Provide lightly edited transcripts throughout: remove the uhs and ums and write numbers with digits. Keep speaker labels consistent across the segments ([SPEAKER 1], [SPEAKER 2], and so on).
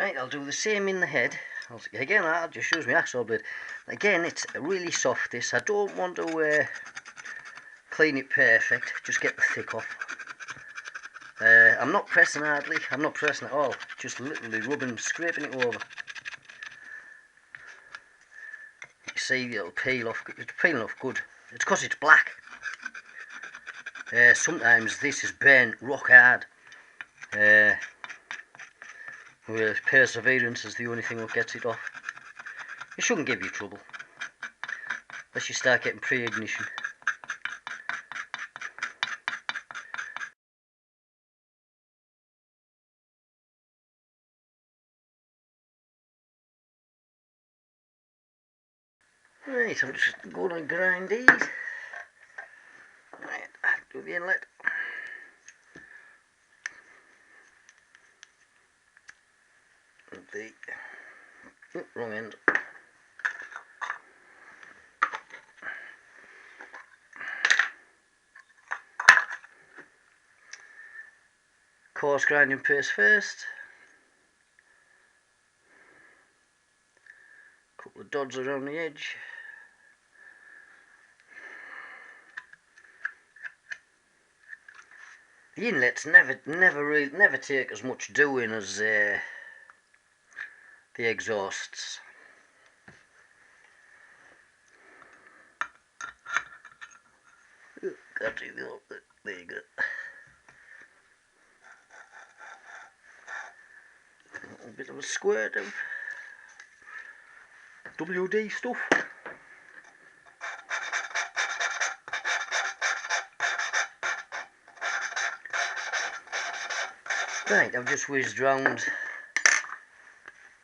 [SPEAKER 1] Right, I'll do the same in the head. Again, I'll just use my hacksaw blade. Again, it's really soft this. I don't want to clean it perfect, just get the thick off. I'm not pressing hardly, I'm not pressing at all, just literally rubbing, scraping it over. You see it'll peel off, it's peeling off good. It's because it's black. Sometimes this is burnt rock hard. With perseverance is the only thing that gets it off. It shouldn't give you trouble, unless you start getting pre-ignition. Right, I'm just going to grind these. Right, do the inlet. And the wrong end. Coarse grinding paste first. Couple of dots around the edge. The inlets never take as much doing as the exhausts. Got to go. There you go. A little bit of a squirt of WD stuff. Right, I've just whizzed round,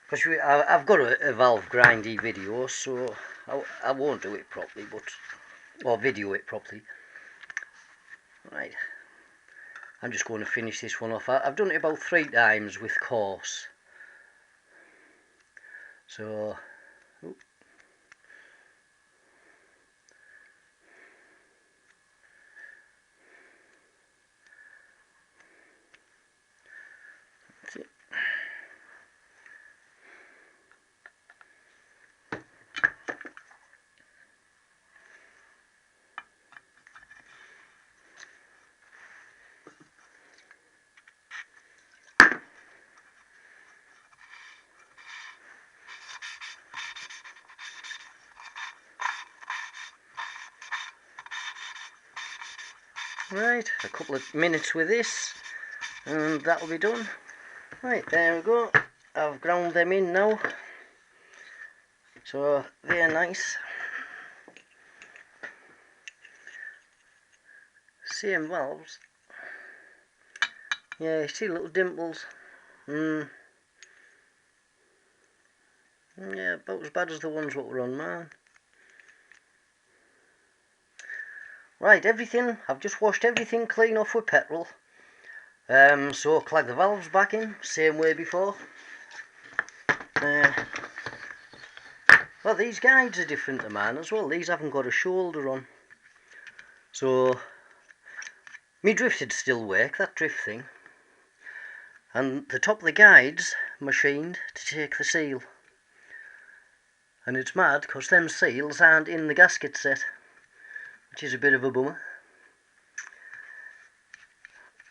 [SPEAKER 1] because I've got a valve grindy video, so I won't do it properly, or video it properly. Right, I'm just going to finish this one off. I've done it about 3 times with coarse, so that's it. Right, a couple of minutes with this and that'll be done. Right, there we go. I've ground them in now, so they're nice. Same valves. Yeah, you see little dimples. Yeah, about as bad as the ones what were on mine. Right, everything, I've just washed everything clean off with petrol. So clag the valves back in, same way before. Well, these guides are different to mine as well. These haven't got a shoulder on. So, me drift'd still work, that drift thing. And the top of the guides machined to take the seal. And it's mad, because them seals aren't in the gasket set, which is a bit of a bummer.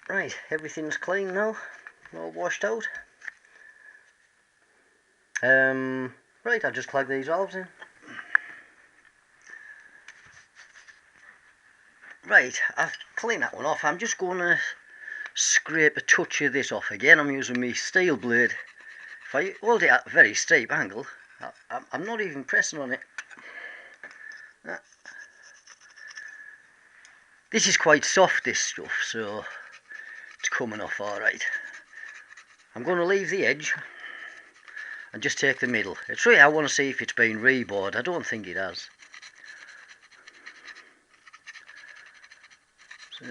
[SPEAKER 1] Right, everything's clean now, all washed out. Right, I'll just clag these valves in. Right, I've cleaned that one off. I'm just going to scrape a touch of this off again. I'm using my steel blade. If I hold it at a very steep angle, I'm not even pressing on it. This is quite soft, this stuff, so it's coming off alright. I'm going to leave the edge and just take the middle. It's really, I want to see if it's been rebored. I don't think it has. So,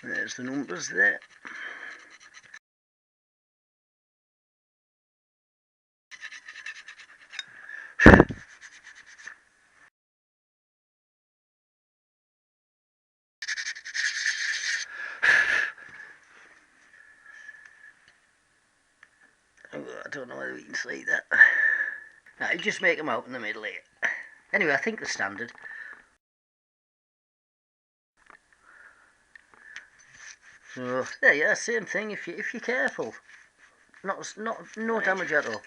[SPEAKER 1] there's the numbers there. I don't know whether we can see that. Now, you just make them out in the middle here. Anyway, I think they're standard. So there, yeah, same thing. If you're careful, no damage at all.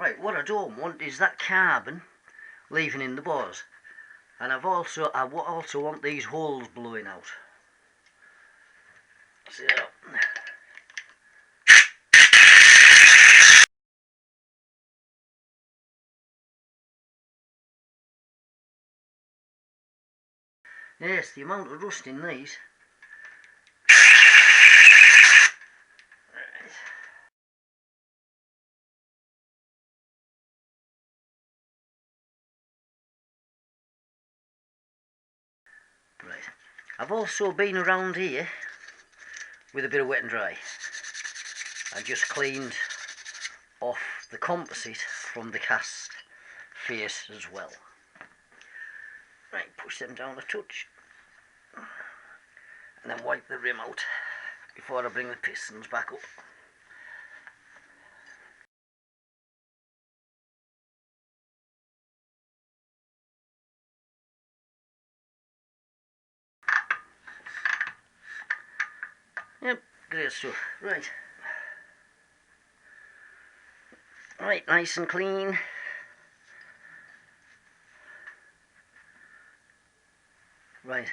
[SPEAKER 1] Right, what I don't want is that carbon leaving in the bores, and I also want these holes blowing out. So. Yes, the amount of rust in these. Right. I've also been around here with a bit of wet and dry and just cleaned off the composite from the cast face as well. Right, push them down a touch and then wipe the rim out before I bring the pistons back up. Yep, great stuff. Right. Right, nice and clean. Right.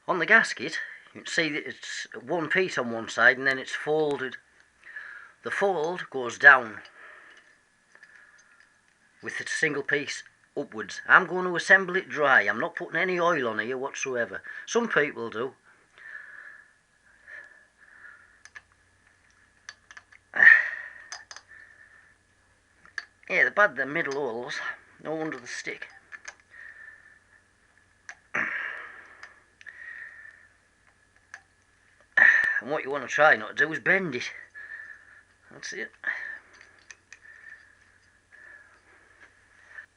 [SPEAKER 1] On the gasket, you can see that it's one piece on one side and then it's folded. The fold goes down with a single piece upwards. I'm going to assemble it dry. I'm not putting any oil on here whatsoever. Some people do. Yeah, they're bad, the middle holes, no under the stick. And what you want to try not to do is bend it. That's it.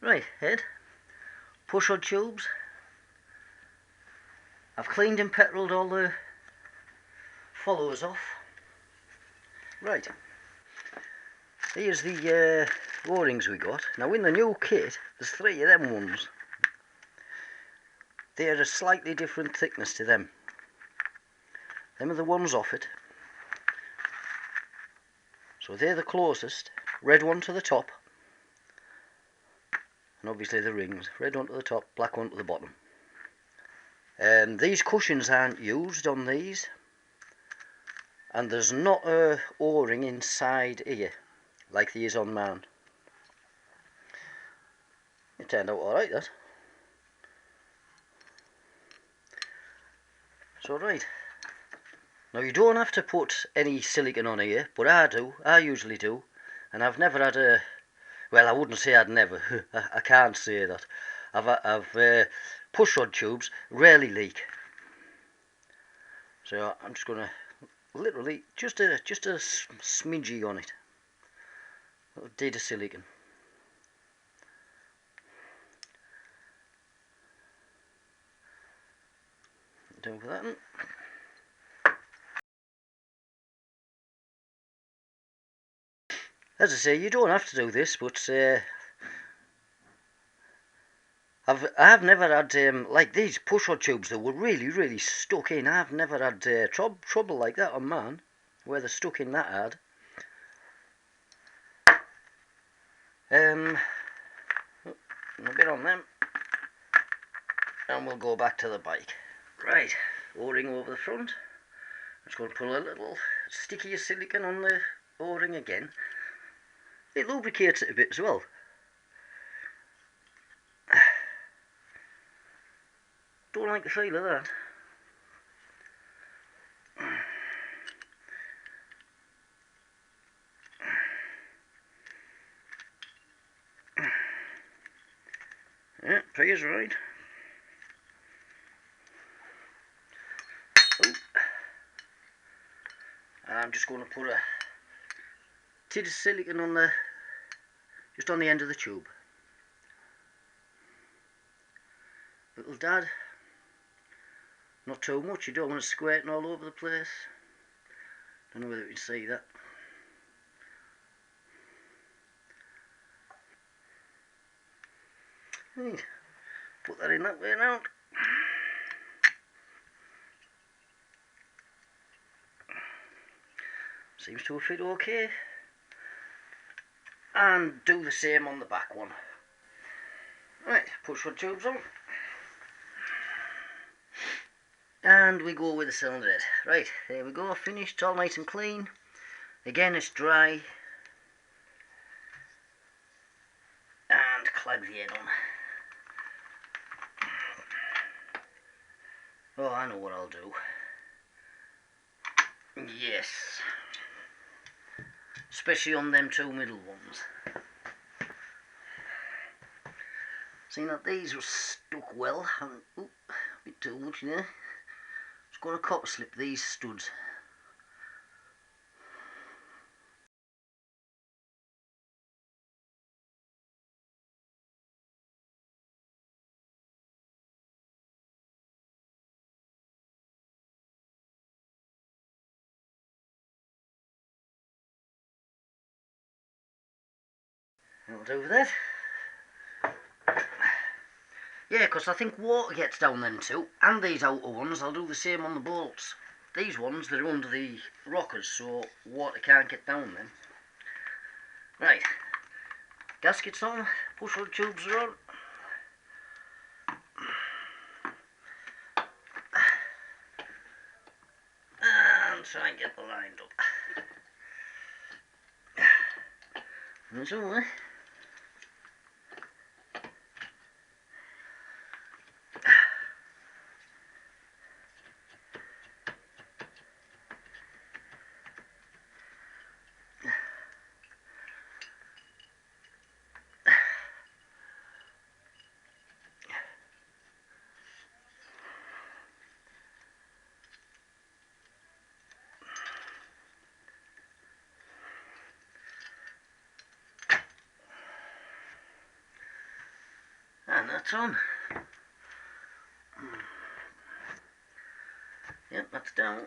[SPEAKER 1] Right, head. Pushrod tubes. I've cleaned and petroled all the followers off. Right. Here's the O-rings we got. Now in the new kit, there's 3 of them ones. They're a slightly different thickness to them. Them are the ones off it. So they're the closest. Red one to the top. And obviously the rings. Red one to the top, black one to the bottom. These cushions aren't used on these. And there's not a O-ring inside here, like there is on mine. It turned out alright, that. So right. Now you don't have to put any silicone on here, but I do. I usually do. And I've never had a... Well, I wouldn't say I'd never. I can't say that. I've pushrod tubes rarely leak. So I'm just going to literally just a smidgy on it. A little did of silicone. Down for that one. As I say, you don't have to do this, but I've never had like these pushrod tubes that were really stuck in. I've never had trouble like that on mine, where they're stuck in that hard. A bit on them, and we'll go back to the bike. Right, O-ring over the front. I'm just going to put a little sticky silicone on the O-ring again. It lubricates it a bit as well. Don't like the feel of that. Yeah, feels right. Oh. And I'm just going to put a tid of silicone on just on the end of the tube. Little dad. Not too much, you don't want it squirting all over the place. Don't know whether you can see that. Right. Put that in that way around. Seems to fit okay. And do the same on the back one. Right, pushrod tubes on. And we go with the cylinder head. Right, there we go, finished, it's all nice and clean. Again, it's dry. And clag the head on. Oh, I know what I'll do. Yes. Especially on them two middle ones. Seeing that these were stuck well, and, a bit too much there. Just going to copper slip these studs. I'll do that. Yeah, because I think water gets down them two, and these outer ones. I'll do the same on the bolts. These ones, they're under the rockers, so water can't get down them. Right, gaskets on, pushrod tubes are on. And try and get the lined up. That's all, eh? And that's on. Yep, that's down.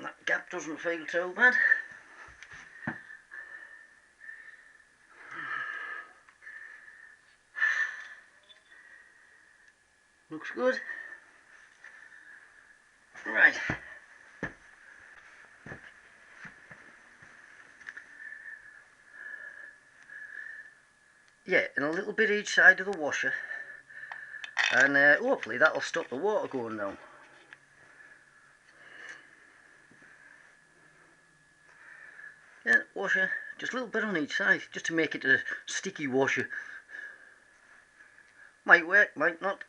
[SPEAKER 1] That gap doesn't feel too bad. Looks good. Right. Yeah, and a little bit each side of the washer. And hopefully that'll stop the water going down. Yeah, washer, just a little bit on each side, just to make it a sticky washer. Might work, might not.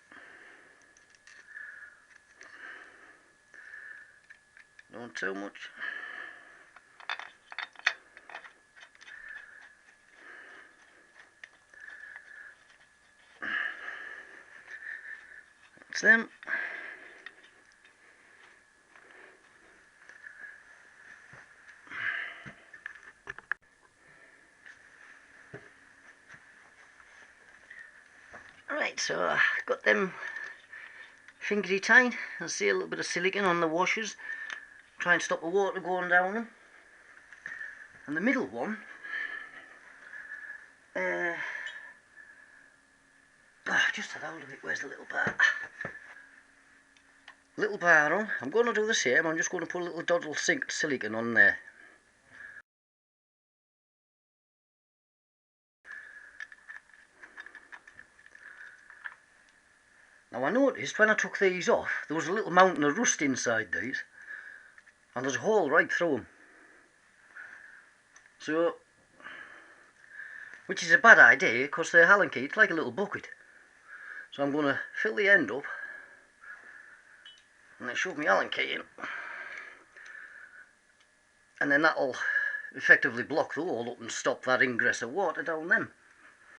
[SPEAKER 1] Not too much. That's them. Alright, so I got them fingery tight. I see a little bit of silicone on the washers. Try and stop the water going down them. And the middle one, just had hold of it. Where's the little bar? Little bar on. I'm going to do the same. I'm just going to put a little doddle silicone on there. Now I noticed when I took these off, there was a little mountain of rust inside these. And there's a hole right through them. So, which is a bad idea, because the Allen key, it's like a little bucket. So I'm going to fill the end up. And then shove my Allen key in. And then that'll effectively block the hole up and stop that ingress of water down them.